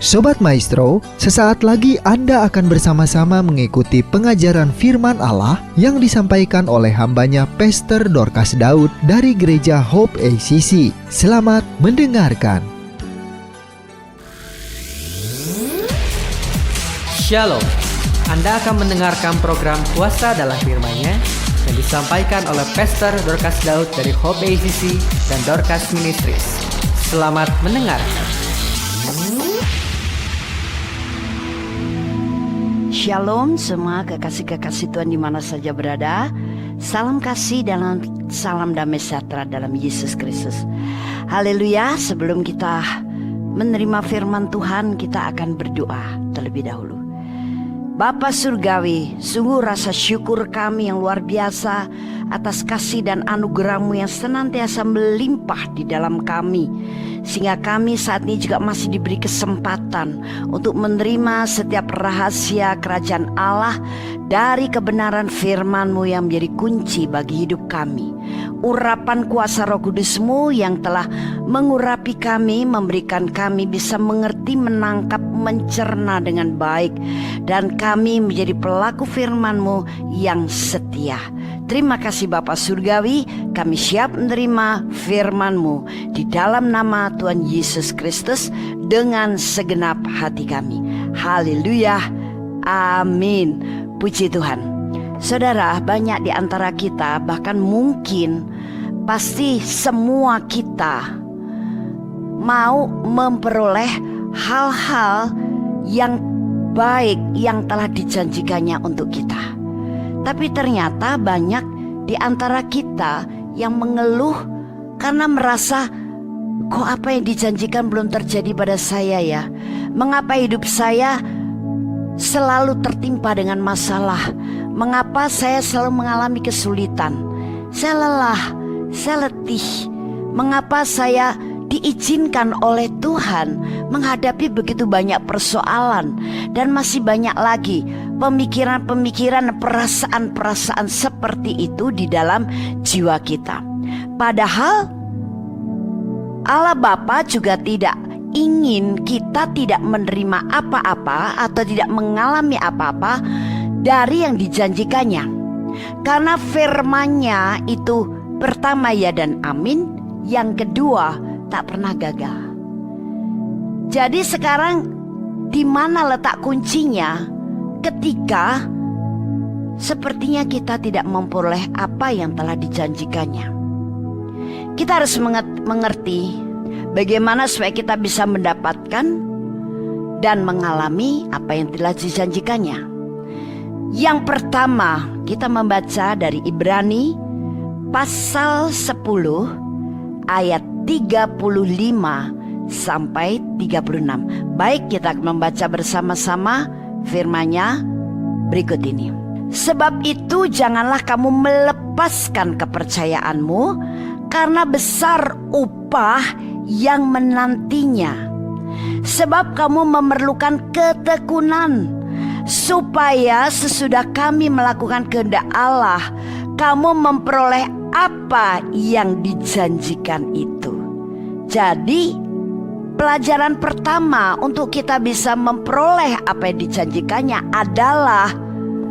Sobat Maestro, sesaat lagi Anda akan bersama-sama mengikuti pengajaran firman Allah yang disampaikan oleh hambanya Pastor Dorcas Daud dari Gereja Hope ACC. Selamat mendengarkan. Shalom, Anda akan mendengarkan program Kuasa dalam Firman-Nya yang disampaikan oleh Pastor Dorcas Daud dari Hope ACC dan Dorcas Ministries. Selamat mendengarkan. Shalom semua kekasih-kekasih Tuhan di mana saja berada. Salam kasih dan salam damai sejahtera dalam Yesus Kristus. Haleluya. Sebelum kita menerima firman Tuhan, kita akan berdoa terlebih dahulu. Bapa Surgawi, sungguh rasa syukur kami yang luar biasa atas kasih dan anugerah-Mu yang senantiasa melimpah di dalam kami, sehingga kami saat ini juga masih diberi kesempatan untuk menerima setiap rahasia kerajaan Allah dari kebenaran firman-Mu yang menjadi kunci bagi hidup kami. Urapan kuasa Roh Kudus-Mu yang telah mengurapi kami, memberikan kami bisa mengerti, menangkap, mencerna dengan baik, dan kami menjadi pelaku firman-Mu yang setia. Terima kasih Bapa Surgawi, kami siap menerima firman-Mu di dalam nama Tuhan Yesus Kristus dengan segenap hati kami. Haleluya, amin. Puji Tuhan. Saudara, banyak di antara kita, bahkan mungkin pasti semua kita mau memperoleh hal-hal yang baik yang telah dijanjikannya untuk kita. Tapi ternyata banyak di antara kita yang mengeluh karena merasa, kok apa yang dijanjikan belum terjadi pada saya ya? Mengapa hidup saya selalu tertimpa dengan masalah? Mengapa saya selalu mengalami kesulitan? Saya lelah, saya letih. Mengapa saya diizinkan oleh Tuhan menghadapi begitu banyak persoalan, dan masih banyak lagi pemikiran-pemikiran, perasaan-perasaan seperti itu di dalam jiwa kita. Padahal Allah Bapa juga tidak ingin kita tidak menerima apa-apa atau tidak mengalami apa-apa dari yang dijanjikannya. Karena firman-Nya itu pertama ya dan amin, yang kedua tak pernah gagal. Jadi sekarang di mana letak kuncinya ketika sepertinya kita tidak memperoleh apa yang telah dijanjikannya? Kita harus mengerti bagaimana supaya kita bisa mendapatkan dan mengalami apa yang telah dijanjikannya. Yang pertama, kita membaca dari Ibrani pasal 10 ayat 35 sampai 36. Baik, kita membaca bersama-sama firman-Nya berikut ini. Sebab itu janganlah kamu melepaskan kepercayaanmu, karena besar upah yang menantinya. Sebab kamu memerlukan ketekunan, supaya sesudah kami melakukan kehendak Allah, kamu memperoleh apa yang dijanjikan itu. Jadi pelajaran pertama untuk kita bisa memperoleh apa yang dijanjikannya adalah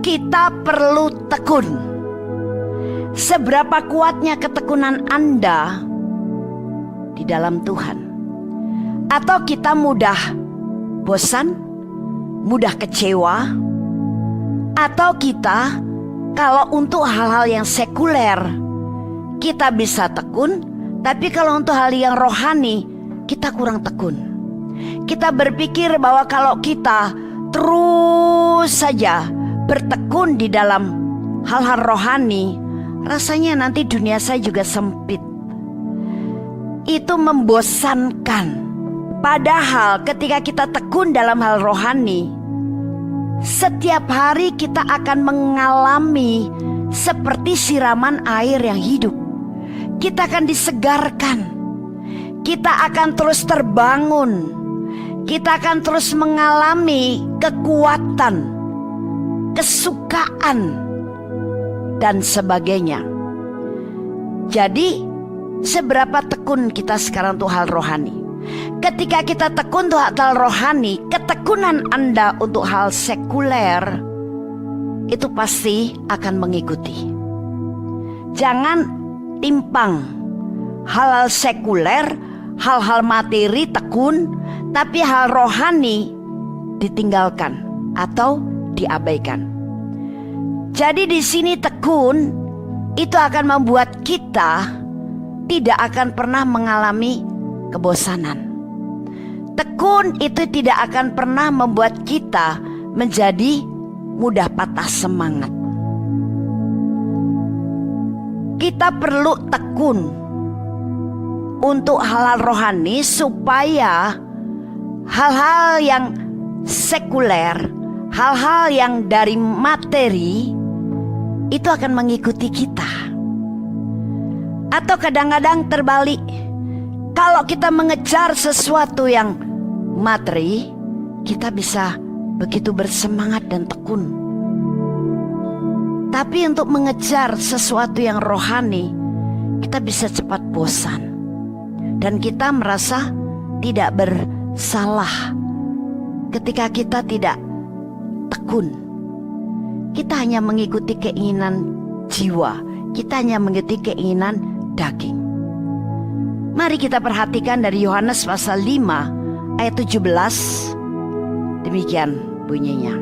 kita perlu tekun. Seberapa kuatnya ketekunan Anda di dalam Tuhan? Atau kita mudah bosan, mudah kecewa? Atau kita kalau untuk hal-hal yang sekuler kita bisa tekun, tapi kalau untuk hal yang rohani kita kurang tekun. Kita berpikir bahwa kalau kita terus saja bertekun di dalam hal-hal rohani, rasanya nanti dunia saya juga sempit. Itu membosankan. Padahal ketika kita tekun dalam hal rohani, setiap hari kita akan mengalami seperti siraman air yang hidup. Kita akan disegarkan. Kita akan terus terbangun. Kita akan terus mengalami kekuatan, kesukaan, dan sebagainya. Jadi seberapa tekun kita sekarang tuh hal rohani? Ketika kita tekun untuk hal rohani, ketekunan Anda untuk hal sekuler itu pasti akan mengikuti. Jangan timpang hal-hal sekuler, hal-hal materi tekun, tapi hal rohani ditinggalkan atau diabaikan. Jadi di sini tekun itu akan membuat kita tidak akan pernah mengalami kebosanan. Tekun itu tidak akan pernah membuat kita menjadi mudah patah semangat. Kita perlu tekun untuk hal-hal rohani supaya hal-hal yang sekuler, hal-hal yang dari materi itu akan mengikuti kita. Atau kadang-kadang terbalik, kalau kita mengejar sesuatu yang materi, kita bisa begitu bersemangat dan tekun. Tapi untuk mengejar sesuatu yang rohani, kita bisa cepat bosan. Dan kita merasa tidak bersalah ketika kita tidak tekun. Kita hanya mengikuti keinginan jiwa, kita hanya mengikuti keinginan daging. Mari kita perhatikan dari Yohanes pasal 5 ayat 17. Demikian bunyinya.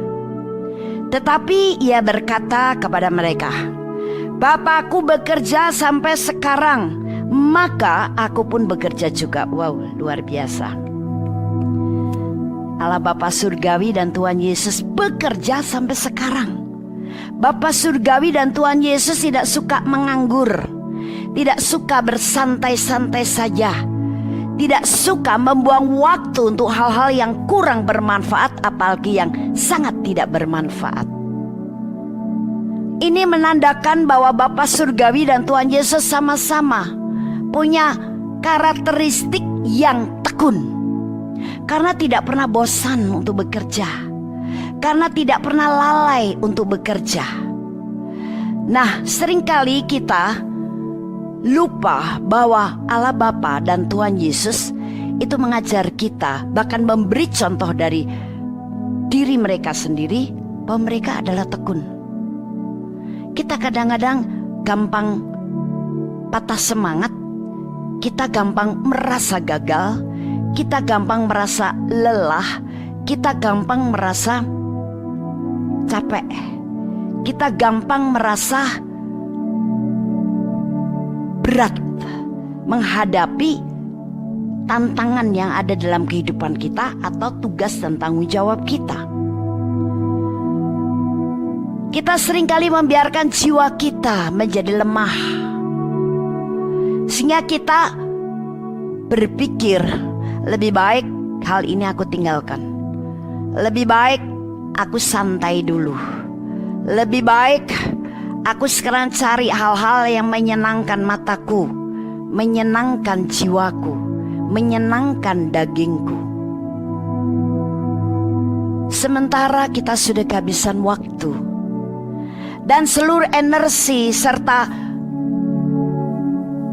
Tetapi ia berkata kepada mereka, Bapakku bekerja sampai sekarang, maka aku pun bekerja juga. Wow, luar biasa. Allah Bapa Surgawi dan Tuhan Yesus bekerja sampai sekarang. Bapa Surgawi dan Tuhan Yesus tidak suka menganggur, tidak suka bersantai-santai saja, tidak suka membuang waktu untuk hal-hal yang kurang bermanfaat, apalagi yang sangat tidak bermanfaat. Ini menandakan bahwa Bapa Surgawi dan Tuhan Yesus sama-sama punya karakteristik yang tekun. Karena tidak pernah bosan untuk bekerja, karena tidak pernah lalai untuk bekerja. Nah, seringkali kita lupa bahwa Allah Bapa dan Tuhan Yesus itu mengajar kita, bahkan memberi contoh dari diri mereka sendiri, bahwa mereka adalah tekun. Kita kadang-kadang gampang patah semangat, kita gampang merasa gagal, kita gampang merasa lelah, kita gampang merasa capek, kita gampang merasa berat menghadapi tantangan yang ada dalam kehidupan kita atau tugas dan tanggung jawab kita. Kita seringkali membiarkan jiwa kita menjadi lemah, sehingga kita berpikir, lebih baik hal ini aku tinggalkan, lebih baik aku santai dulu, lebih baik aku sekarang cari hal-hal yang menyenangkan mataku, menyenangkan jiwaku, menyenangkan dagingku. Sementara kita sudah kehabisan waktu dan seluruh energi serta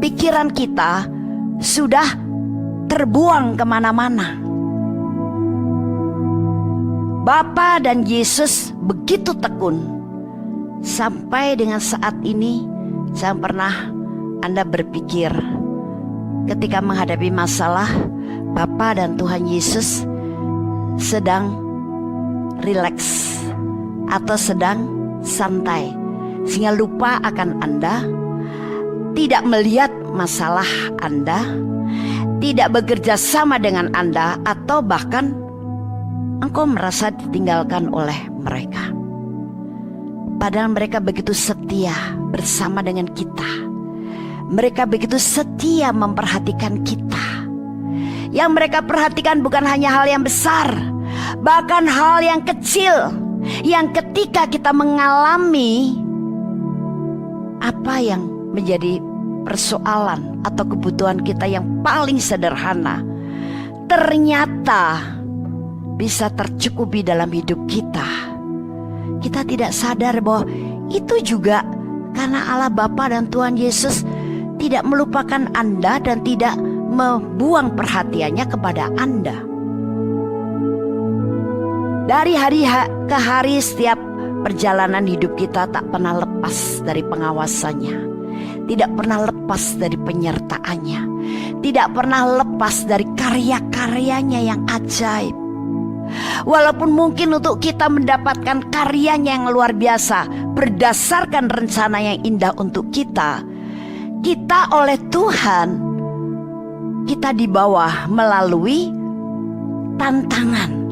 pikiran kita sudah terbuang kemana-mana. Bapa dan Yesus begitu tekun. Sampai dengan saat ini, jangan pernah Anda berpikir ketika menghadapi masalah, Bapa dan Tuhan Yesus sedang rileks atau sedang santai, sehingga lupa akan Anda, tidak melihat masalah Anda, tidak bekerja sama dengan Anda, atau bahkan engkau merasa ditinggalkan oleh mereka. Padahal mereka begitu setia bersama dengan kita. Mereka begitu setia memperhatikan kita. Yang mereka perhatikan bukan hanya hal yang besar, bahkan hal yang kecil, yang ketika kita mengalami apa yang menjadi persoalan atau kebutuhan kita yang paling sederhana, ternyata bisa tercukupi dalam hidup kita. Kita tidak sadar bahwa itu juga karena Allah Bapa dan Tuhan Yesus tidak melupakan Anda dan tidak membuang perhatiannya kepada Anda. Dari hari ke hari, setiap perjalanan hidup kita tak pernah lepas dari pengawasannya, tidak pernah lepas dari penyertaannya, tidak pernah lepas dari karya-karyanya yang ajaib. Walaupun mungkin untuk kita mendapatkan karyanya yang luar biasa berdasarkan rencana yang indah untuk kita oleh Tuhan, kita di bawah melalui tantangan.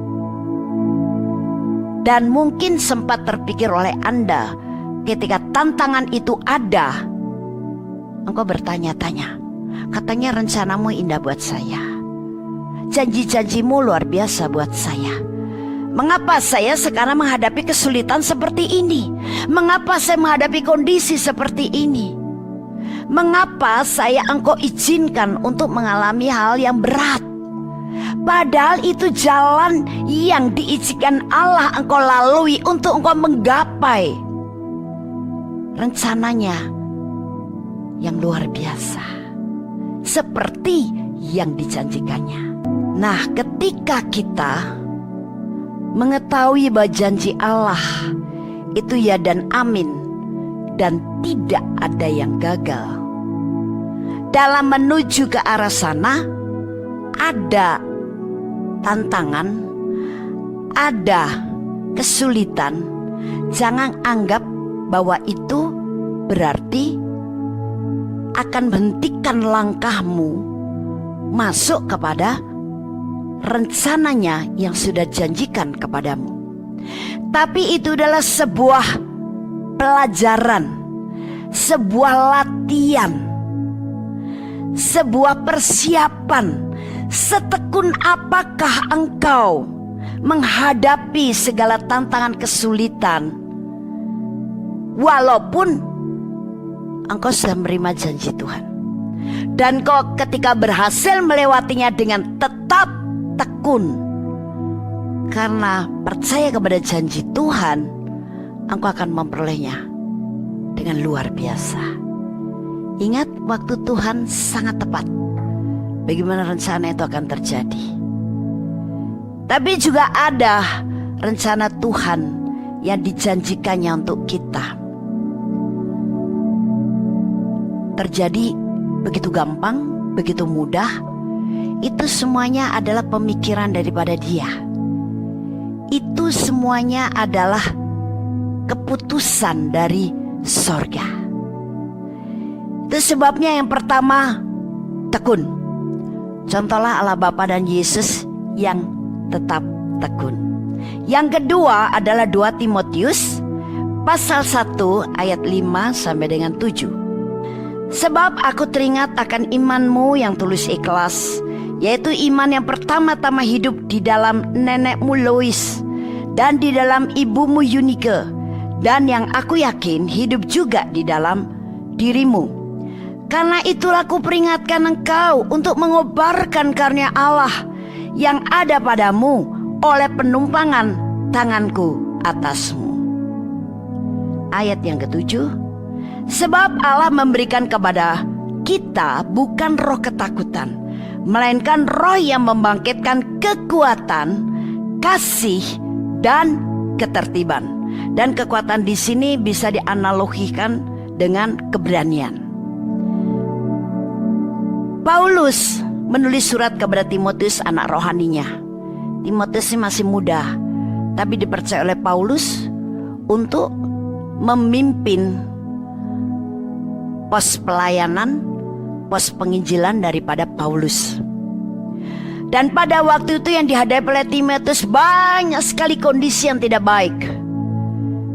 Dan mungkin sempat terpikir oleh Anda, ketika tantangan itu ada, engkau bertanya-tanya, katanya rencanamu indah buat saya, janji-janjimu luar biasa buat saya. Mengapa saya sekarang menghadapi kesulitan seperti ini? Mengapa saya menghadapi kondisi seperti ini? Mengapa engkau izinkan untuk mengalami hal yang berat? Padahal itu jalan yang diizinkan Allah engkau lalui untuk engkau menggapai rencananya yang luar biasa, seperti yang dijanjikannya. Nah, ketika kita mengetahui bahwa janji Allah itu ya dan amin, dan tidak ada yang gagal, dalam menuju ke arah sana ada tantangan, ada kesulitan. Jangan anggap bahwa itu berarti akan menghentikan langkahmu masuk kepada rencananya yang sudah janjikan kepadamu. Tapi itu adalah sebuah pelajaran, sebuah latihan, sebuah persiapan. Setekun apakah engkau menghadapi segala tantangan kesulitan, walaupun engkau sudah menerima janji Tuhan, dan kau ketika berhasil melewatinya dengan tetap tekun karena percaya kepada janji Tuhan, engkau akan memperolehnya dengan luar biasa. Ingat, waktu Tuhan sangat tepat. Bagaimana rencana itu akan terjadi. Tapi juga ada rencana Tuhan yang dijanjikannya untuk kita terjadi begitu gampang, begitu mudah. Itu semuanya adalah pemikiran daripada Dia. Itu semuanya adalah keputusan dari sorga. Itu sebabnya yang pertama, tekun. Contohlah Allah Bapa dan Yesus yang tetap tekun. Yang kedua adalah 2 Timotius pasal 1 ayat 5 sampai dengan 7. Sebab aku teringat akan imanmu yang tulus ikhlas, yaitu iman yang pertama-tama hidup di dalam nenekmu Lois dan di dalam ibumu Eunike, dan yang aku yakin hidup juga di dalam dirimu. Karena itulah aku peringatkan engkau untuk mengobarkan karunia Allah yang ada padamu oleh penumpangan tanganku atasmu. Ayat yang ketujuh. Sebab Allah memberikan kepada kita bukan roh ketakutan, melainkan roh yang membangkitkan kekuatan, kasih, dan ketertiban. Dan kekuatan di sini bisa dianalogikan dengan keberanian. Paulus menulis surat kepada Timotius, anak rohaninya. Timotius masih muda, tapi dipercaya oleh Paulus untuk memimpin pos pelayanan, pos penginjilan daripada Paulus. Dan pada waktu itu yang dihadapi oleh Timotius banyak sekali kondisi yang tidak baik,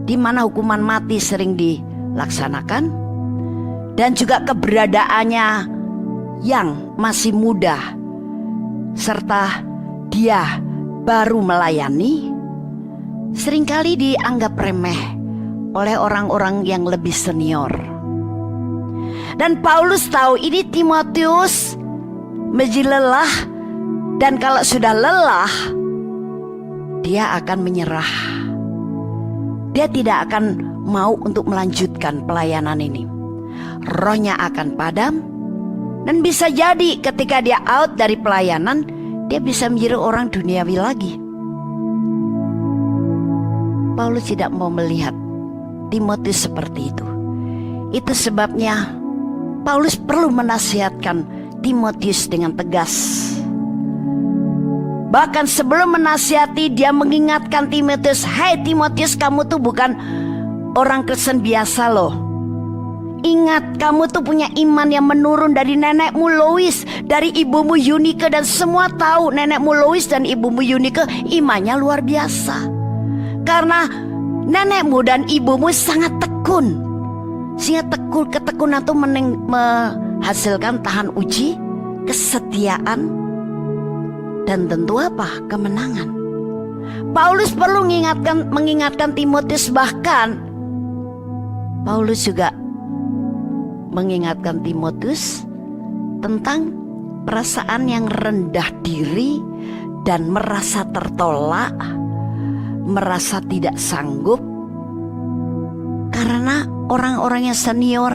di mana hukuman mati sering dilaksanakan, dan juga keberadaannya yang masih muda, serta dia baru melayani, seringkali dianggap remeh oleh orang-orang yang lebih senior. Dan Paulus tahu ini Timotius menjadi lelah, dan kalau sudah lelah dia akan menyerah. Dia tidak akan mau untuk melanjutkan pelayanan ini. Rohnya akan padam, Dan bisa jadi ketika dia out dari pelayanan, dia bisa menjadi orang duniawi lagi. Paulus tidak mau melihat Timotius seperti itu. Itu sebabnya Paulus perlu menasihatkan Timotius dengan tegas. Bahkan sebelum menasihati, dia mengingatkan Timotius, "Hai Timotius, kamu tuh bukan orang Kristen biasa loh. Ingat, kamu tuh punya iman yang menurun dari nenekmu Lois, dari ibumu Eunike, dan semua tahu nenekmu Lois dan ibumu Eunike imannya luar biasa. Karena nenekmu dan ibumu sangat tekun. Sehingga ketekunan itu menghasilkan tahan uji, kesetiaan, dan tentu apa? Kemenangan." Paulus perlu mengingatkan Timotius. Bahkan Paulus juga mengingatkan Timotius tentang perasaan yang rendah diri dan merasa tertolak, merasa tidak sanggup karena orang-orang yang senior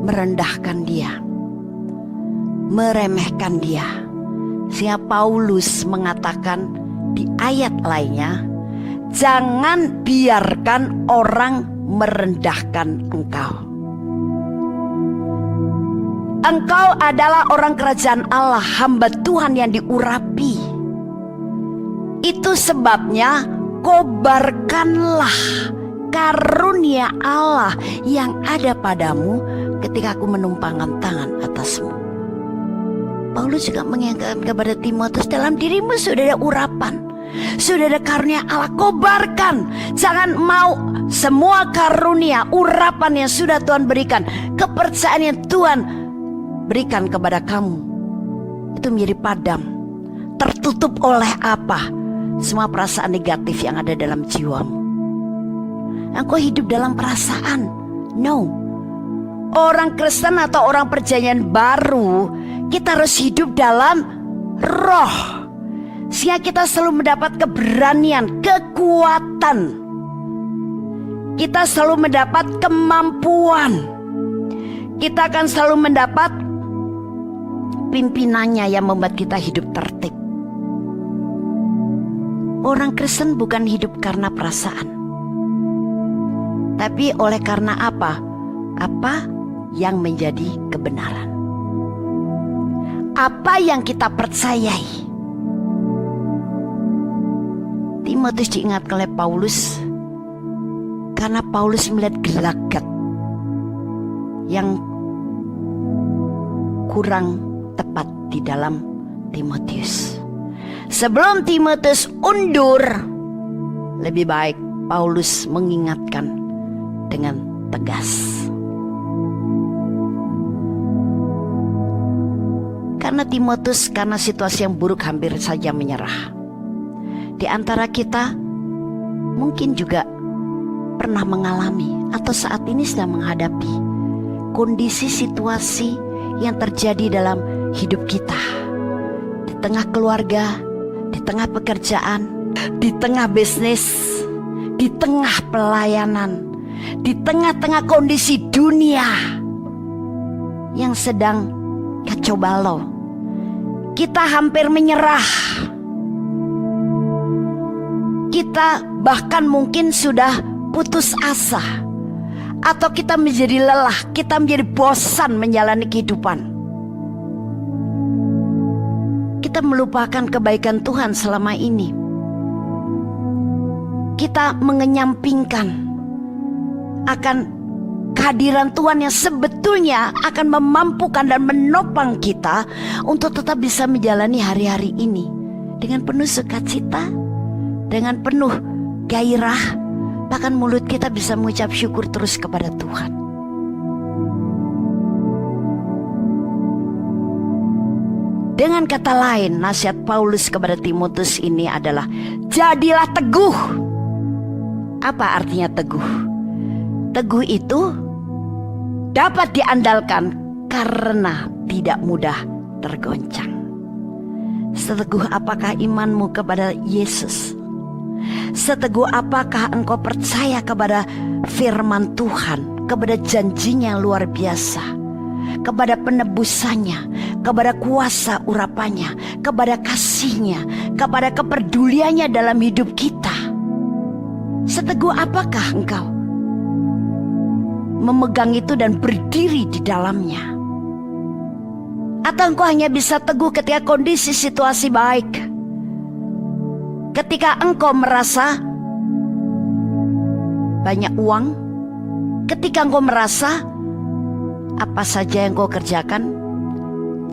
merendahkan dia, meremehkan dia. Sehingga Paulus mengatakan di ayat lainnya, "Jangan biarkan orang merendahkan engkau. Engkau adalah orang kerajaan Allah, hamba Tuhan yang diurapi. Itu sebabnya kobarkanlah karunia Allah yang ada padamu ketika aku menumpangkan tangan atasmu." Paulus juga mengingatkan kepada Timotius, dalam dirimu sudah ada urapan, sudah ada karunia Allah, kobarkan. Jangan mau semua karunia, urapan yang sudah Tuhan berikan, kepercayaan yang Tuhan berikan kepada kamu, itu menjadi padam, tertutup oleh apa? Semua perasaan negatif yang ada dalam jiwamu. Engkau hidup dalam perasaan? No. Orang Kristen atau orang perjanjian baru, kita harus hidup dalam roh, sehingga kita selalu mendapat keberanian, kekuatan. Kita selalu mendapat kemampuan. Kita akan selalu mendapat pimpinannya yang membuat kita hidup tertib. Orang Kristen bukan hidup karena perasaan, tapi oleh karena apa? Apa yang menjadi kebenaran, apa yang kita percayai. Timotius diingatkan oleh Paulus karena Paulus melihat gelagat yang kurang tepat di dalam Timotius. Sebelum Timotius undur, lebih baik Paulus mengingatkan dengan tegas. Karena Timotius, karena situasi yang buruk, hampir saja menyerah. Di antara kita mungkin juga pernah mengalami atau saat ini sedang menghadapi kondisi situasi yang terjadi dalam hidup kita. Di tengah keluarga, di tengah pekerjaan, di tengah bisnis, di tengah pelayanan, di tengah-tengah kondisi dunia yang sedang kacau balau. Kita hampir menyerah. Kita bahkan mungkin sudah putus asa, atau kita menjadi lelah, kita menjadi bosan menjalani kehidupan. Kita melupakan kebaikan Tuhan selama ini. Kita mengenyampingkan akan kehadiran Tuhan yang sebetulnya akan memampukan dan menopang kita untuk tetap bisa menjalani hari-hari ini dengan penuh sukacita, dengan penuh gairah. Bahkan mulut kita bisa mengucap syukur terus kepada Tuhan. Dengan kata lain, nasihat Paulus kepada Timotius ini adalah jadilah teguh. Apa artinya teguh? Teguh itu dapat diandalkan karena tidak mudah tergoncang. Seteguh apakah imanmu kepada Yesus? Seteguh apakah engkau percaya kepada firman Tuhan, kepada janjinya yang luar biasa, kepada penebusannya, kepada kuasa urapannya, kepada kasihnya, kepada kepeduliannya dalam hidup kita. Seteguh apakah engkau memegang itu dan berdiri di dalamnya? Atau engkau hanya bisa teguh ketika kondisi situasi baik, ketika engkau merasa banyak uang, ketika engkau merasa apa saja yang kau kerjakan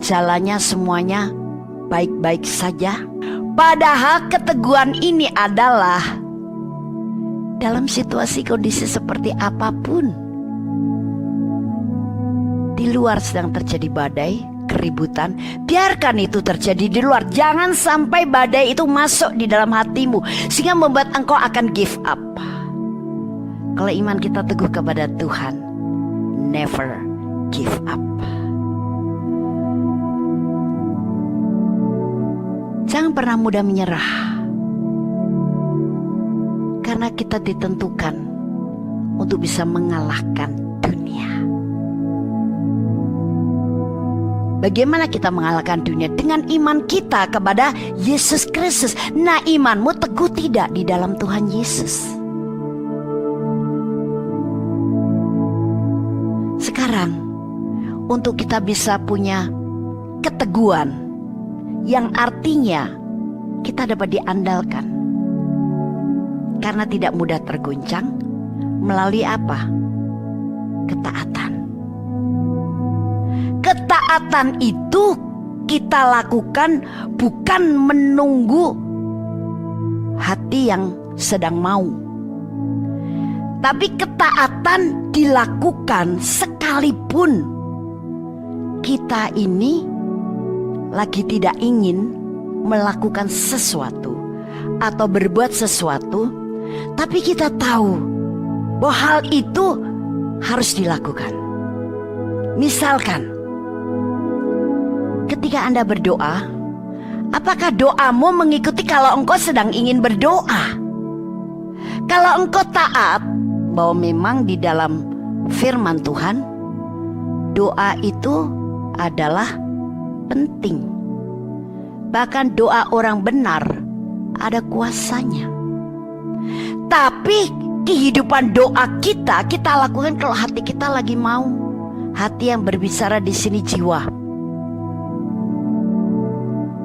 jalannya semuanya baik-baik saja. Padahal keteguhan ini adalah dalam situasi kondisi seperti apapun. Di luar sedang terjadi badai, keributan, biarkan itu terjadi di luar. Jangan sampai badai itu masuk di dalam hatimu sehingga membuat engkau akan give up. Kalau iman kita teguh kepada Tuhan, never give up. Jangan pernah mudah menyerah, karena kita ditentukan untuk bisa mengalahkan dunia. Bagaimana kita mengalahkan dunia? Dengan iman kita kepada Yesus Kristus. Nah, imanmu teguh tidak di dalam Tuhan Yesus? Sekarang, untuk kita bisa punya keteguhan yang artinya kita dapat diandalkan karena tidak mudah terguncang, melalui apa? Ketaatan. Ketaatan itu kita lakukan bukan menunggu hati yang sedang mau, tapi ketaatan dilakukan sekalipun kita ini lagi tidak ingin melakukan sesuatu atau berbuat sesuatu, tapi kita tahu bahwa hal itu harus dilakukan. Misalkan, ketika Anda berdoa, apakah doamu mengikuti kalau engkau sedang ingin berdoa? Kalau engkau taat bahwa memang di dalam firman Tuhan, doa itu adalah penting. Bahkan doa orang benar ada kuasanya. Tapi kehidupan doa kita lakukan kalau hati kita lagi mau. Hati yang berbicara di sini jiwa.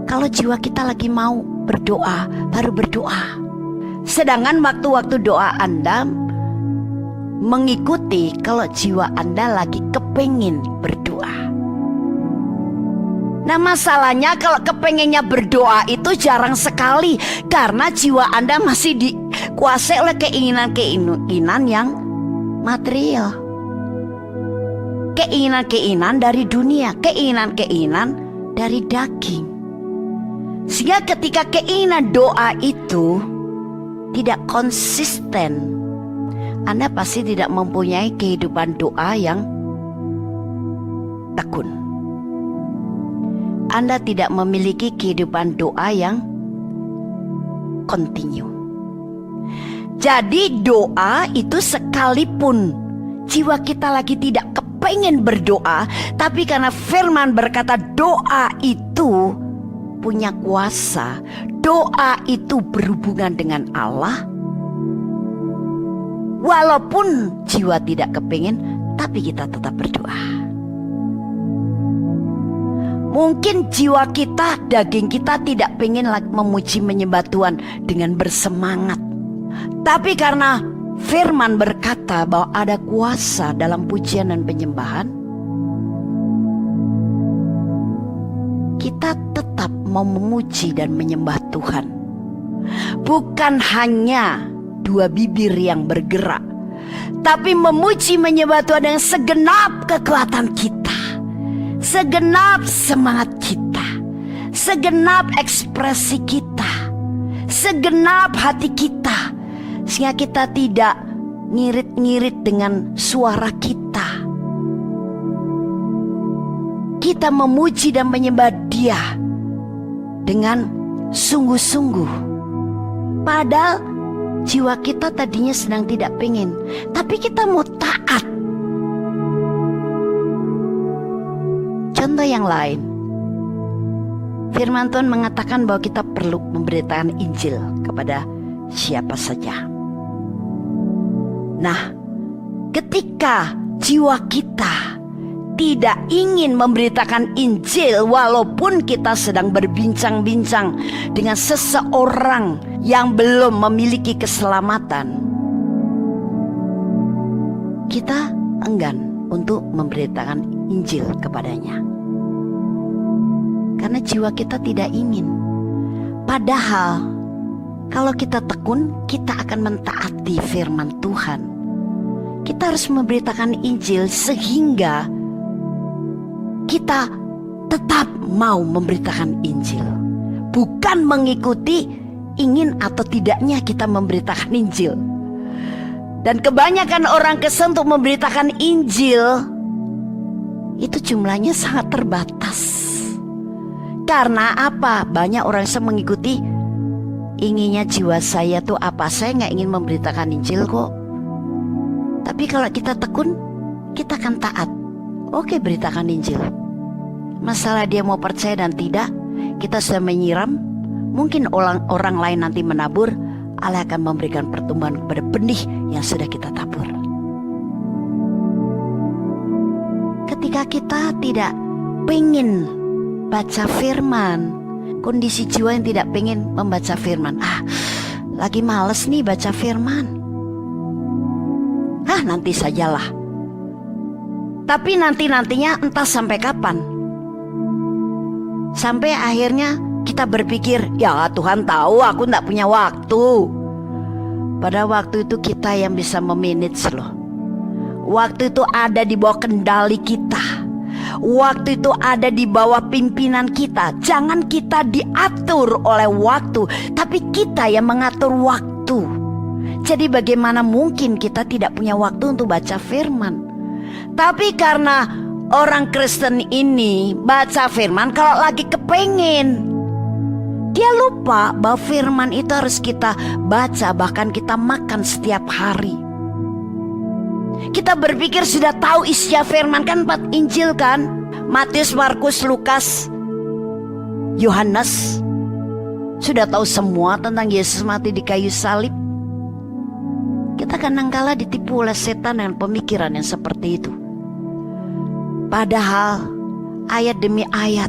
Kalau jiwa kita lagi mau berdoa, baru berdoa. Sedangkan waktu-waktu doa Anda mengikuti kalau jiwa Anda lagi kepengin berdoa. Nah, masalahnya kalau kepengennya berdoa itu jarang sekali, karena jiwa Anda masih dikuasai oleh keinginan-keinginan yang material, keinginan-keinginan dari dunia, keinginan-keinginan dari daging. Sehingga ketika keinginan doa itu tidak konsisten, Anda pasti tidak mempunyai kehidupan doa yang tekun. Anda tidak memiliki kehidupan doa yang kontinu. Jadi doa itu sekalipun jiwa kita lagi tidak kepengen berdoa, tapi karena firman berkata doa itu punya kuasa, doa itu berhubungan dengan Allah. Walaupun jiwa tidak kepengen, tapi kita tetap berdoa. Mungkin jiwa kita, daging kita tidak pengen memuji menyembah Tuhan dengan bersemangat. Tapi karena firman berkata bahwa ada kuasa dalam pujian dan penyembahan, kita tetap mau memuji dan menyembah Tuhan. Bukan hanya dua bibir yang bergerak, tapi memuji menyembah Tuhan dengan segenap kekuatan kita, segenap semangat kita, segenap ekspresi kita, segenap hati kita, sehingga kita tidak ngirit-ngirit dengan suara kita. Kita memuji dan menyembah Dia dengan sungguh-sungguh. Padahal jiwa kita tadinya sedang tidak pengen, tapi kita mau taat. Contoh yang lain, firman Tuhan mengatakan bahwa kita perlu memberitakan Injil kepada siapa saja. Nah, ketika jiwa kita tidak ingin memberitakan Injil, walaupun kita sedang berbincang-bincang dengan seseorang yang belum memiliki keselamatan, kita enggan untuk memberitakan Injil kepadanya, karena jiwa kita tidak ingin. Padahal kalau kita tekun, kita akan mentaati firman Tuhan. Kita harus memberitakan Injil sehingga kita tetap mau memberitakan Injil, bukan mengikuti ingin atau tidaknya kita memberitakan Injil. Dan kebanyakan orang Kristen untuk memberitakan Injil itu jumlahnya sangat terbatas. Karena apa? Banyak orang yang mengikuti inginnya jiwa saya tuh apa. Saya gak ingin memberitakan Injil kok. Tapi kalau kita tekun, kita akan taat. Oke, beritakan Injil. Masalah dia mau percaya dan tidak, kita sudah menyiram. Mungkin orang lain nanti menabur, Allah akan memberikan pertumbuhan kepada benih yang sudah kita tabur. Ketika kita tidak pengen baca firman, kondisi jiwa yang tidak pengen membaca firman, lagi males nih baca firman, nanti sajalah. Tapi nantinya entah sampai kapan. Sampai akhirnya kita berpikir, ya Tuhan tahu aku gak punya waktu. Pada waktu itu kita yang bisa memanage loh. Waktu itu ada di bawah kendali kita. Waktu itu ada di bawah pimpinan kita. Jangan kita diatur oleh waktu, tapi kita yang mengatur waktu. Jadi bagaimana mungkin kita tidak punya waktu untuk baca firman? Tapi karena orang Kristen ini baca firman kalau lagi kepengen, dia lupa bahwa firman itu harus kita baca, bahkan kita makan setiap hari. Kita berpikir sudah tahu isi firman, kan 4 Injil kan, Matius, Markus, Lukas, Yohanes. Sudah tahu semua tentang Yesus mati di kayu salib. Kita kadangkala ditipu oleh setan dengan pemikiran yang seperti itu. Padahal ayat demi ayat,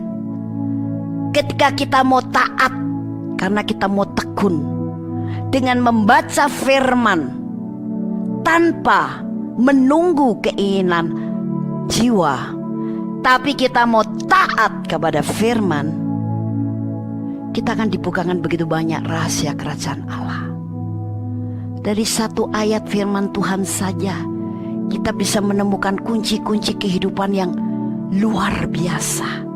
ketika kita mau taat, karena kita mau tekun dengan membaca firman tanpa menunggu keinginan jiwa, tapi kita mau taat kepada firman, kita akan dibukakan begitu banyak rahasia kerajaan Allah. Dari 1 ayat firman Tuhan saja kita bisa menemukan kunci-kunci kehidupan yang luar biasa.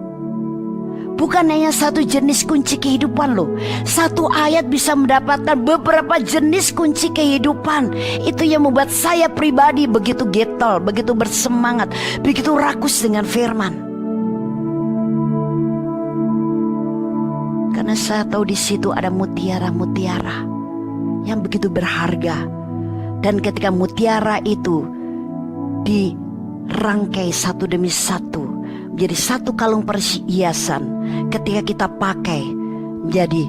Bukan hanya 1 jenis kunci kehidupan loh. 1 ayat bisa mendapatkan beberapa jenis kunci kehidupan. Itu yang membuat saya pribadi begitu getol, begitu bersemangat, begitu rakus dengan firman. Karena saya tahu di situ ada mutiara-mutiara yang begitu berharga. Dan ketika mutiara itu dirangkai satu demi satu menjadi 1 kalung perhiasan, ketika kita pakai menjadi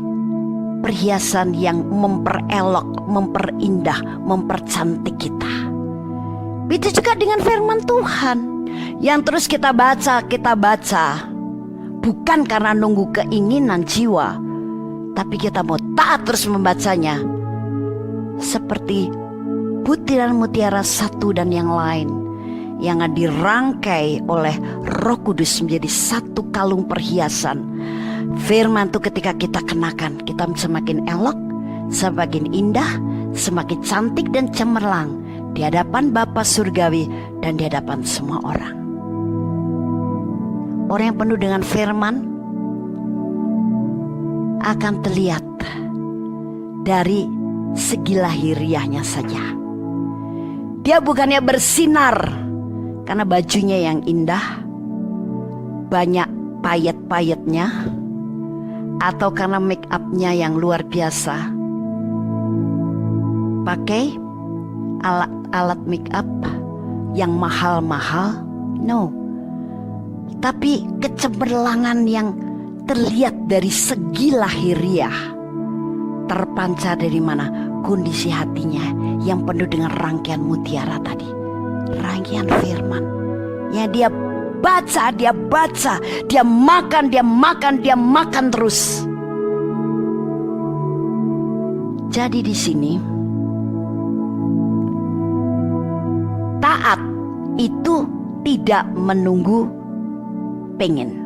perhiasan yang memperelok, memperindah, mempercantik kita. Begitu juga dengan firman Tuhan yang terus kita baca bukan karena nunggu keinginan jiwa, tapi kita mau taat terus membacanya. Seperti butiran mutiara satu dan yang lain yang dirangkai oleh Roh Kudus menjadi 1 kalung perhiasan. Firman itu ketika kita kenakan, kita semakin elok, semakin indah, semakin cantik dan cemerlang di hadapan Bapa Surgawi dan di hadapan semua orang. Orang yang penuh dengan firman akan terlihat dari segi lahiriahnya saja. Dia bukannya bersinar karena bajunya yang indah, banyak payet-payetnya, atau karena make upnya yang luar biasa, pakai alat make up yang mahal-mahal. No, tapi kecemerlangan yang terlihat dari segi lahiriah terpancar dari mana? Kondisi hatinya yang penuh dengan rangkaian mutiara tadi, rangkaian firman yang dia baca, dia makan terus. Jadi di sini taat itu tidak menunggu pengen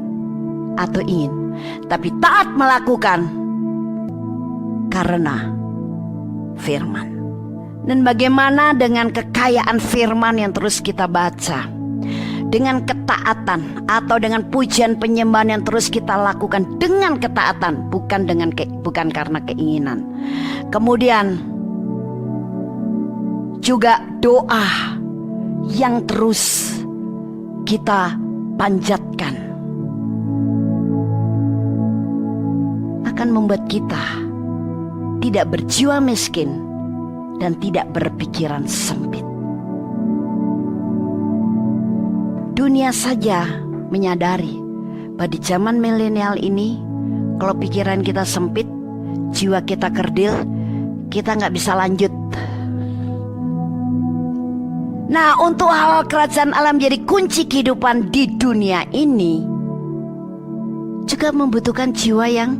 atau ingin, tapi taat melakukan karena firman. Dan bagaimana dengan kekayaan firman yang terus kita baca, dengan ketaatan atau dengan pujian penyembahan yang terus kita lakukan dengan ketaatan, bukan karena keinginan. Kemudian juga doa yang terus kita panjatkan akan membuat kita tidak berjiwa miskin dan tidak berpikiran sempit. Dunia saja menyadari bahwa di zaman milenial ini, kalau pikiran kita sempit, jiwa kita kerdil, kita nggak bisa lanjut. Nah, untuk hal kerajaan Allah menjadi kunci kehidupan di dunia ini, juga membutuhkan jiwa yang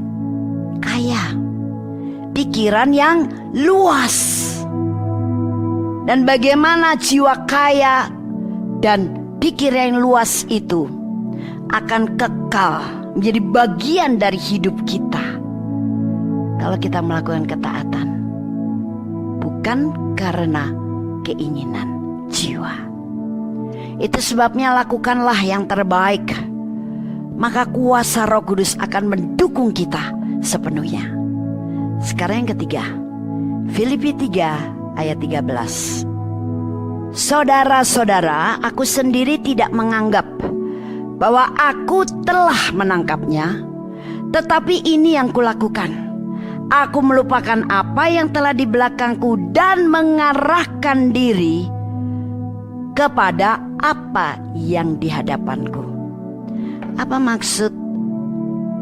kaya, pikiran yang luas. Dan bagaimana jiwa kaya dan pikiran yang luas itu akan kekal menjadi bagian dari hidup kita kalau kita melakukan ketaatan, bukan karena keinginan jiwa. Itu sebabnya lakukanlah yang terbaik, maka kuasa Roh Kudus akan mendukung kita sepenuhnya. Sekarang yang ketiga, Filipi 3 ayat 13. Saudara-saudara, aku sendiri tidak menganggap bahwa aku telah menangkapnya, tetapi ini yang kulakukan. Aku melupakan apa yang telah di belakangku dan mengarahkan diri kepada apa yang di hadapanku. Apa maksud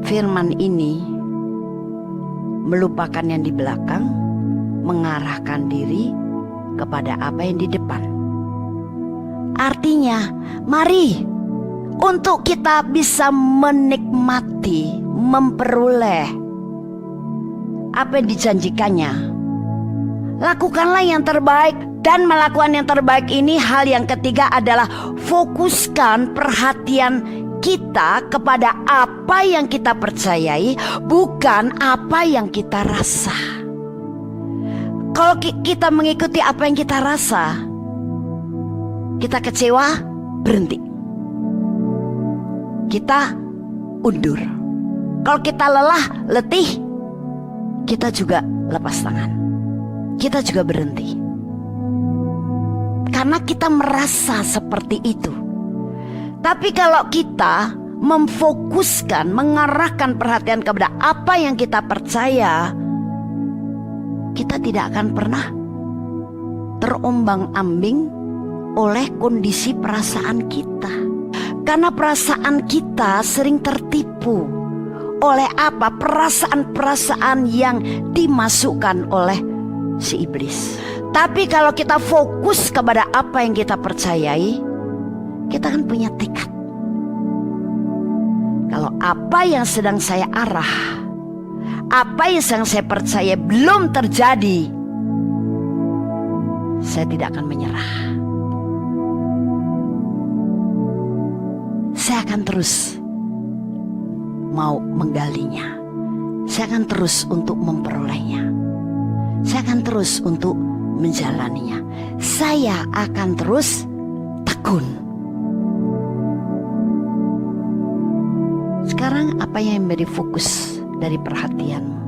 firman ini? Melupakan yang di belakang, mengarahkan diri kepada apa yang di depan. Artinya, mari untuk kita bisa menikmati, memperoleh apa yang dijanjikannya, lakukanlah yang terbaik. Dan melakukan yang terbaik ini, hal yang ketiga adalah fokuskan perhatian kita kepada apa yang kita percayai, bukan apa yang kita rasa. Kalau kita mengikuti apa yang kita rasa, kita kecewa, berhenti. Kita undur. Kalau kita lelah, letih, kita juga lepas tangan. Kita juga berhenti. Karena kita merasa seperti itu. Tapi kalau kita memfokuskan, mengarahkan perhatian kepada apa yang kita percaya, kita tidak akan pernah terombang-ambing oleh kondisi perasaan kita. Karena perasaan kita sering tertipu oleh apa? Perasaan-perasaan yang dimasukkan oleh si iblis. Tapi kalau kita fokus kepada apa yang kita percayai, kita akan punya tekad. Kalau apa yang sedang saya arah, apa yang sedang saya percaya belum terjadi, saya tidak akan menyerah. Saya akan terus mau menggalinya. Saya akan terus untuk memperolehnya. Saya akan terus untuk menjalaninya. Saya akan terus tekun. Sekarang apa yang menjadi fokus dari perhatianmu?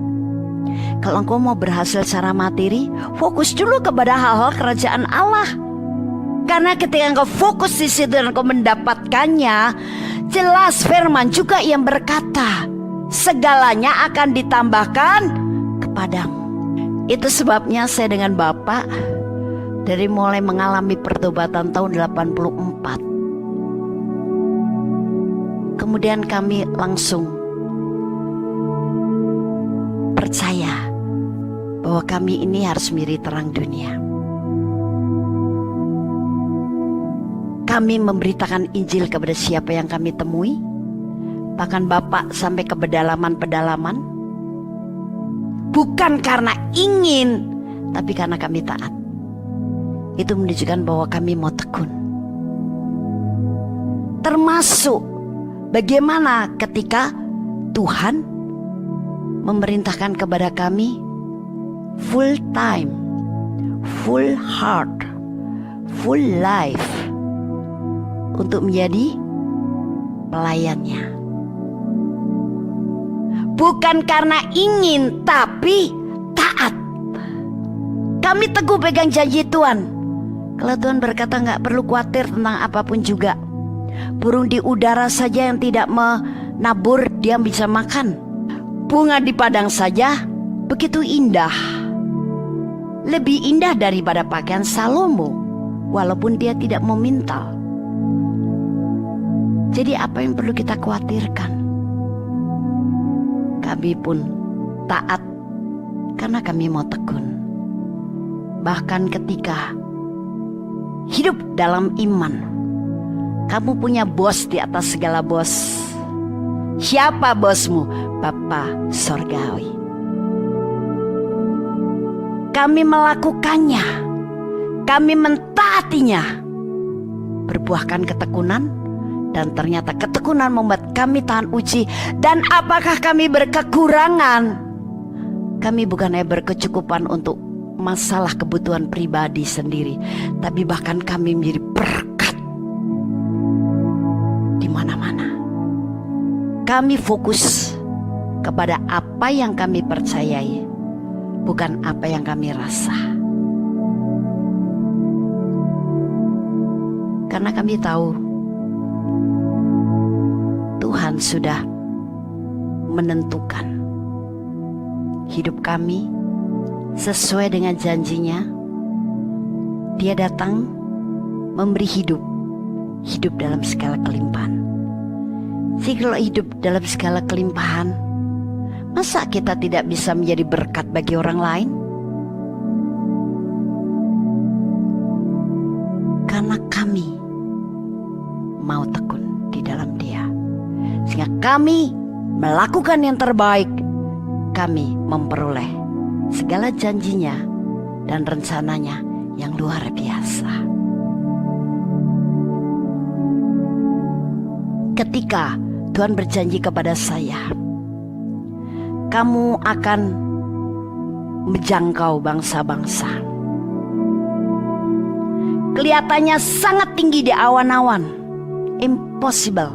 Kalau engkau mau berhasil secara materi, fokus dulu kepada hal-hal kerajaan Allah. Karena ketika engkau fokus di situ dan engkau mendapatkannya, jelas firman juga yang berkata, segalanya akan ditambahkan kepadamu. Itu sebabnya saya dengan Bapak dari mulai mengalami pertobatan tahun 84, kemudian kami langsung percaya bahwa kami ini harus menjadi terang dunia. Kami memberitakan Injil kepada siapa yang kami temui, bahkan Bapak sampai ke pedalaman-pedalaman, bukan karena ingin, tapi karena kami taat. Itu menunjukkan bahwa kami mau tekun. Termasuk bagaimana ketika Tuhan memerintahkan kepada kami full time, full heart, full life untuk menjadi pelayannya. Bukan karena ingin, tapi taat. Kami teguh pegang janji Tuhan. Kalau Tuhan berkata gak perlu khawatir tentang apapun juga. Burung di udara saja yang tidak menabur, dia bisa makan. Bunga di padang saja begitu indah. Lebih indah daripada pakaian Salomo, walaupun dia tidak memintal. Jadi apa yang perlu kita khawatirkan? Kami pun taat karena kami mau tekun. Bahkan ketika hidup dalam iman, kamu punya bos di atas segala bos. Siapa bosmu? Bapa Sorgawi. Kami melakukannya, kami mentaatinya, berbuahkan ketekunan. Dan ternyata ketekunan membuat kami tahan uji. Dan apakah kami berkekurangan? Kami bukan hanya berkecukupan untuk masalah kebutuhan pribadi sendiri, tapi bahkan kami menjadi berkat di mana-mana. Kami fokus kepada apa yang kami percayai, bukan apa yang kami rasa. Karena kami tahu Tuhan sudah menentukan hidup kami sesuai dengan janjinya. Dia datang memberi hidup dalam segala kelimpahan. Jadi kalau hidup dalam segala kelimpahan, masa kita tidak bisa menjadi berkat bagi orang lain? Karena kami mau tekun di dalam Dia. Sehingga kami melakukan yang terbaik, kami memperoleh segala janjinya dan rencananya yang luar biasa. Ketika Tuhan berjanji kepada saya, kamu akan menjangkau bangsa-bangsa. Kelihatannya sangat tinggi di awan-awan, impossible.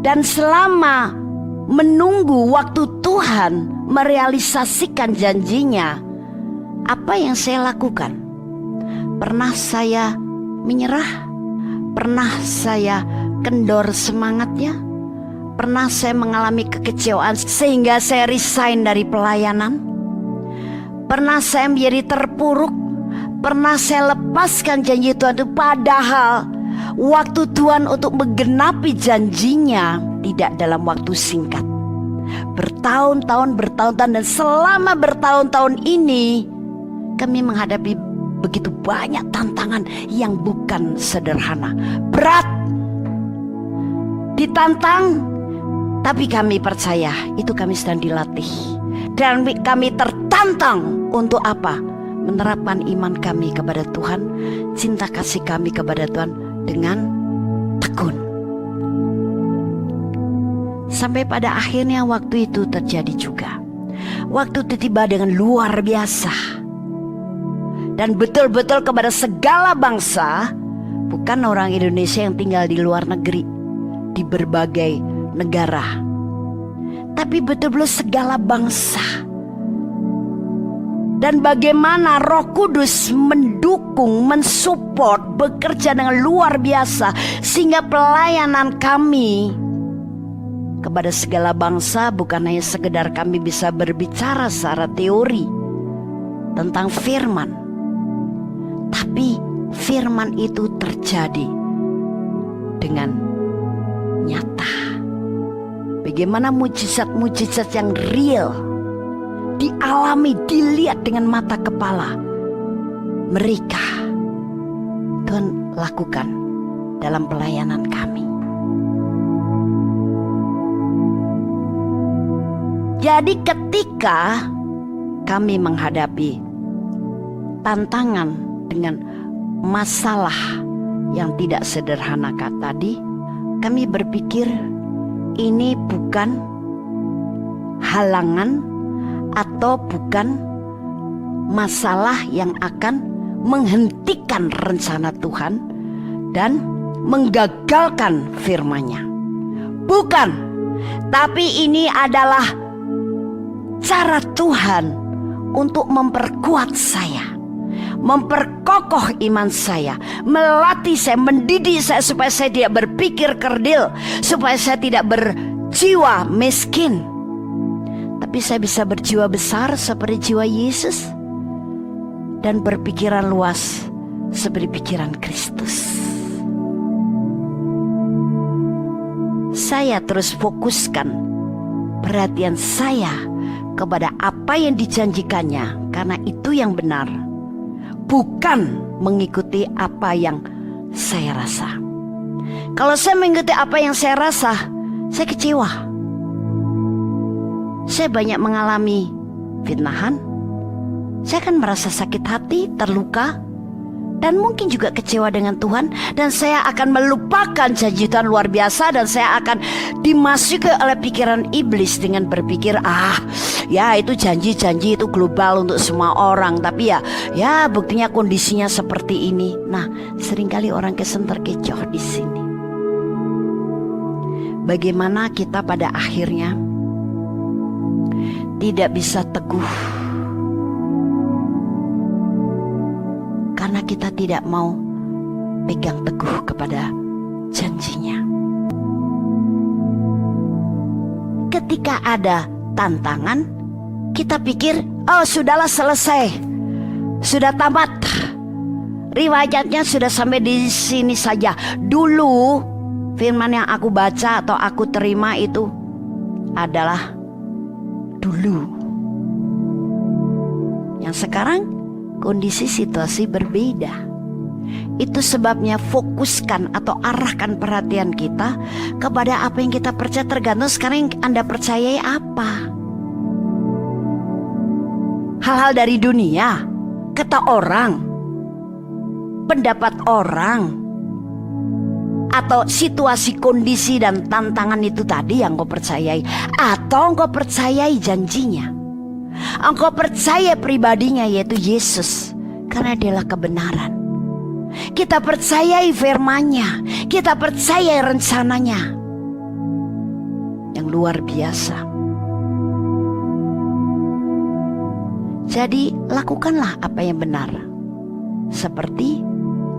Dan selama menunggu waktu Tuhan merealisasikan janjinya, apa yang saya lakukan? Pernah saya menyerah? Pernah saya kendor semangatnya? Pernah saya mengalami kekecewaan sehingga saya resign dari pelayanan? Pernah saya menjadi terpuruk? Pernah saya lepaskan janji Tuhan itu, padahal waktu Tuhan untuk menggenapi janjinya tidak dalam waktu singkat. Bertahun-tahun dan selama bertahun-tahun ini kami menghadapi begitu banyak tantangan yang bukan sederhana. Berat, ditantang, tapi kami percaya itu kami sedang dilatih. Dan kami tertantang untuk apa? Menerapkan iman kami kepada Tuhan, cinta kasih kami kepada Tuhan dengan tekun. Sampai pada akhirnya waktu itu terjadi juga. Waktu itu tiba dengan luar biasa. Dan betul-betul kepada segala bangsa, bukan orang Indonesia yang tinggal di luar negeri, di berbagai negara, tapi betul-betul segala bangsa. Dan bagaimana Roh Kudus mendukung, mensupport, bekerja dengan luar biasa, sehingga pelayanan kami kepada segala bangsa bukan hanya sekedar kami bisa berbicara secara teori tentang firman, tapi firman itu terjadi dengan bagaimana mujizat-mujizat yang real dialami, dilihat dengan mata kepala mereka Tuhan lakukan dalam pelayanan kami. Jadi ketika kami menghadapi tantangan dengan masalah yang tidak sederhana tadi, kami berpikir ini bukan halangan atau bukan masalah yang akan menghentikan rencana Tuhan dan menggagalkan firman-Nya. Bukan, tapi ini adalah cara Tuhan untuk memperkuat saya, memperkokoh iman saya, melatih saya, mendidik saya supaya saya tidak berpikir kerdil, supaya saya tidak berjiwa miskin, tapi saya bisa berjiwa besar seperti jiwa Yesus dan berpikiran luas seperti pikiran Kristus. Saya terus fokuskan perhatian saya kepada apa yang dijanjikannya, karena itu yang benar, bukan mengikuti apa yang saya rasa. Kalau saya mengikuti apa yang saya rasa, saya kecewa. Saya banyak mengalami fitnahan. Saya akan merasa sakit hati, terluka, dan mungkin juga kecewa dengan Tuhan. Dan saya akan melupakan janji Tuhan luar biasa, dan saya akan dimasuki oleh pikiran iblis dengan berpikir, ya itu janji-janji itu global untuk semua orang, tapi ya buktinya kondisinya seperti ini. Nah, seringkali orang Kristen terkecoh di sini. Bagaimana kita pada akhirnya tidak bisa teguh karena kita tidak mau pegang teguh kepada janjinya. Ketika ada tantangan, kita pikir, oh sudahlah selesai, sudah tamat, riwayatnya sudah sampai di sini saja. Dulu firman yang aku baca atau aku terima itu adalah dulu. Yang sekarang kondisi situasi berbeda. Itu sebabnya fokuskan atau arahkan perhatian kita kepada apa yang kita percaya, tergantung sekarang yang Anda percayai apa. Hal-hal dari dunia, kata orang, pendapat orang, atau situasi, kondisi, dan tantangan itu tadi yang kau percayai, atau engkau percayai janjinya. Engkau percaya pribadinya, yaitu Yesus, karena dialah kebenaran. Kita percayai firman-Nya, kita percayai rencananya yang luar biasa. Jadi lakukanlah apa yang benar, seperti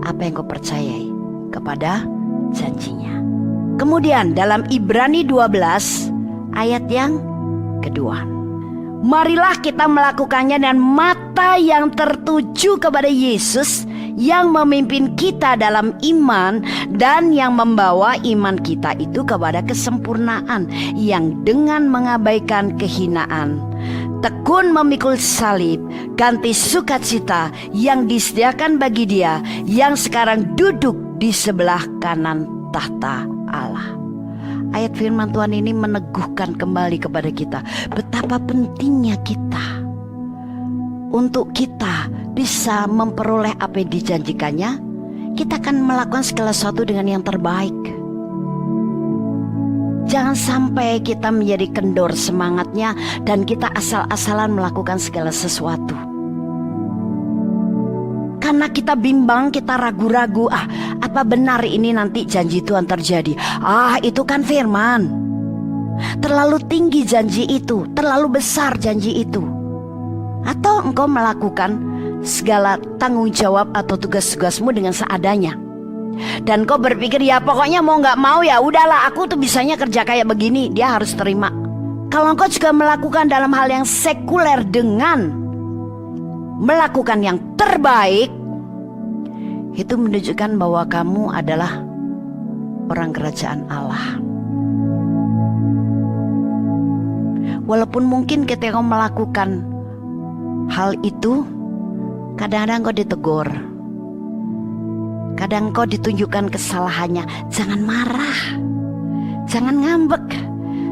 apa yang kau percayai kepada janjinya. Kemudian dalam Ibrani 12 ayat yang kedua, marilah kita melakukannya dengan mata yang tertuju kepada Yesus yang memimpin kita dalam iman dan yang membawa iman kita itu kepada kesempurnaan, yang dengan mengabaikan kehinaan tekun memikul salib, ganti sukacita yang disediakan bagi Dia yang sekarang duduk di sebelah kanan tahta Allah. Ayat firman Tuhan ini meneguhkan kembali kepada kita betapa pentingnya kita untuk kita bisa memperoleh apa yang dijanjikannya. Kita akan melakukan segala sesuatu dengan yang terbaik. Jangan sampai kita menjadi kendor semangatnya dan kita asal-asalan melakukan segala sesuatu. Karena kita bimbang, kita ragu-ragu, apa benar ini nanti janji Tuhan terjadi? Itu kan firman. Terlalu tinggi janji itu, terlalu besar janji itu. Atau engkau melakukan segala tanggung jawab atau tugas-tugasmu dengan seadanya. Dan kau berpikir, ya pokoknya mau gak mau ya udahlah, aku tuh bisanya kerja kayak begini, dia harus terima. Kalau engkau juga melakukan dalam hal yang sekuler dengan melakukan yang terbaik, itu menunjukkan bahwa kamu adalah orang kerajaan Allah. Walaupun mungkin ketika kau melakukan hal itu, kadang-kadang kau ditegur, kadang kau ditunjukkan kesalahannya. Jangan marah, jangan ngambek,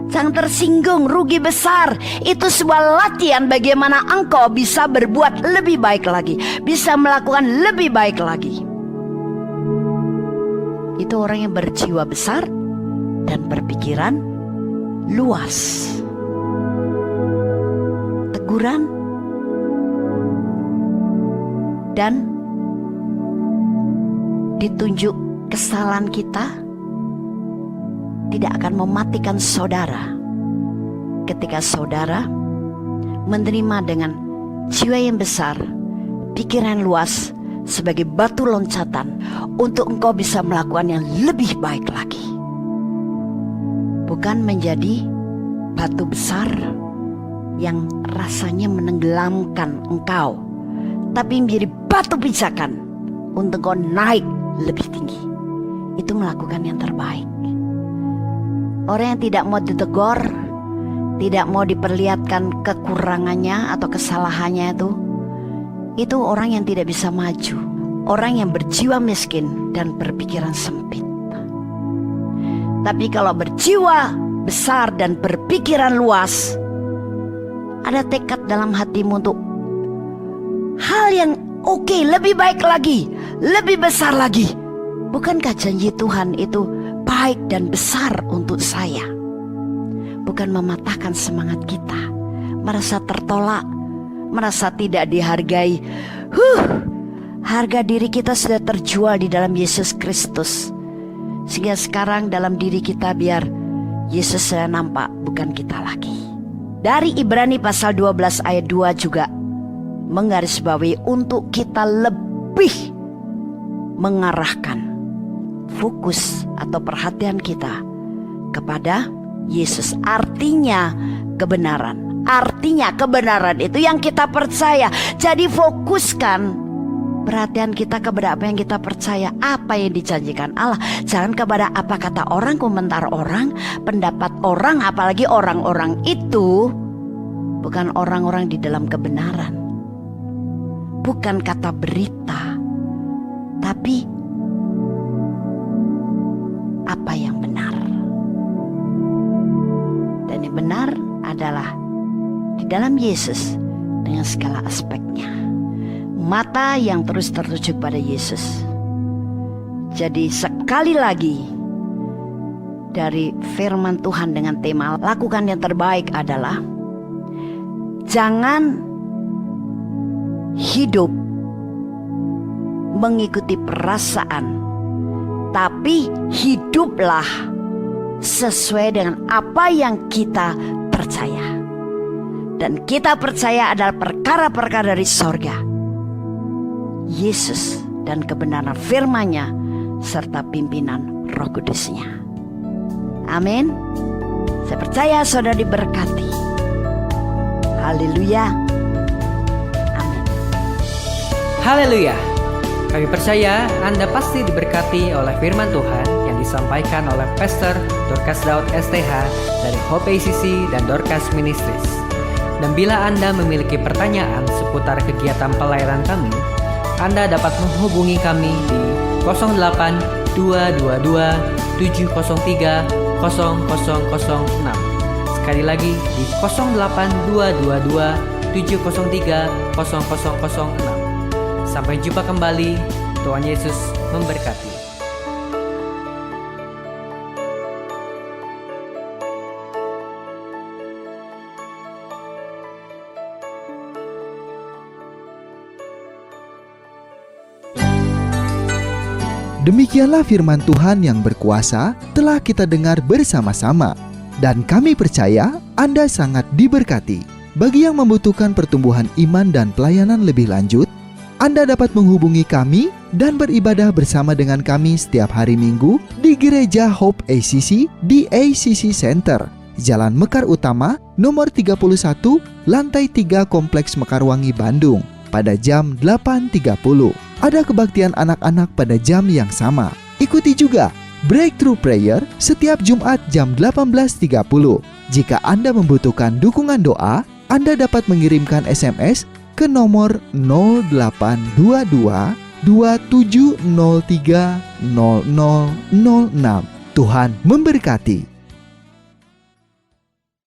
jangan tersinggung, rugi besar. Itu sebuah latihan bagaimana engkau bisa berbuat lebih baik lagi, bisa melakukan lebih baik lagi. Itu orang yang berjiwa besar dan berpikiran luas. Teguran dan ditunjuk kesalahan kita tidak akan mematikan saudara ketika saudara menerima dengan jiwa yang besar, pikiran luas sebagai batu loncatan untuk engkau bisa melakukan yang lebih baik lagi. Bukan menjadi batu besar yang rasanya menenggelamkan engkau, tapi menjadi batu pijakan untuk engkau naik lebih tinggi. Itu melakukan yang terbaik. Orang yang tidak mau ditegur, tidak mau diperlihatkan kekurangannya atau kesalahannya, itu orang yang tidak bisa maju. Orang yang berjiwa miskin dan berpikiran sempit. Tapi kalau berjiwa besar dan berpikiran luas, ada tekad dalam hatimu untuk hal yang lebih baik lagi, lebih besar lagi. Bukankah janji Tuhan itu baik dan besar untuk saya? Bukan mematahkan semangat kita, merasa tertolak, merasa tidak dihargai. Harga diri kita sudah terjual di dalam Yesus Kristus, sehingga sekarang dalam diri kita biar Yesus saya nampak, bukan kita lagi. Dari Ibrani pasal 12 ayat 2 juga menggarisbawahi untuk kita lebih mengarahkan fokus atau perhatian kita kepada Yesus. Artinya kebenaran. Artinya kebenaran itu yang kita percaya. Jadi fokuskan perhatian kita kepada apa yang kita percaya, apa yang dijanjikan Allah. Jangan kepada apa kata orang, komentar orang, pendapat orang. Apalagi orang-orang itu bukan orang-orang di dalam kebenaran, bukan kata berita, tapi apa yang benar. Dan yang benar adalah di dalam Yesus dengan segala aspeknya. Mata yang terus tertuju pada Yesus. Jadi sekali lagi dari firman Tuhan dengan tema lakukan yang terbaik adalah jangan hidup mengikuti perasaan, tapi hiduplah sesuai dengan apa yang kita percaya. Dan kita percaya adalah perkara-perkara dari sorga, Yesus dan kebenaran firman-Nya serta pimpinan Roh Kudus-Nya. Amin. Saya percaya saudara diberkati. Haleluya. Amin. Haleluya. Kami percaya Anda pasti diberkati oleh firman Tuhan yang disampaikan oleh Pastor Dorcas Daud STH dari Hope ACC dan Dorcas Ministries. Dan bila Anda memiliki pertanyaan seputar kegiatan pelayanan kami, Anda dapat menghubungi kami di 08 222 703 0006. Sekali lagi di 08 222 703 0006. Sampai jumpa kembali. Tuhan Yesus memberkati. Demikianlah firman Tuhan yang berkuasa telah kita dengar bersama-sama. Dan kami percaya Anda sangat diberkati. Bagi yang membutuhkan pertumbuhan iman dan pelayanan lebih lanjut, Anda dapat menghubungi kami dan beribadah bersama dengan kami setiap hari Minggu di Gereja Hope ACC di ACC Center, Jalan Mekar Utama, nomor 31, lantai 3 Kompleks Mekarwangi, Bandung, pada jam 8.30. Ada kebaktian anak-anak pada jam yang sama. Ikuti juga Breakthrough Prayer setiap Jumat jam 18.30. Jika Anda membutuhkan dukungan doa, Anda dapat mengirimkan SMS ke nomor 0822 2703 0006. Tuhan memberkati.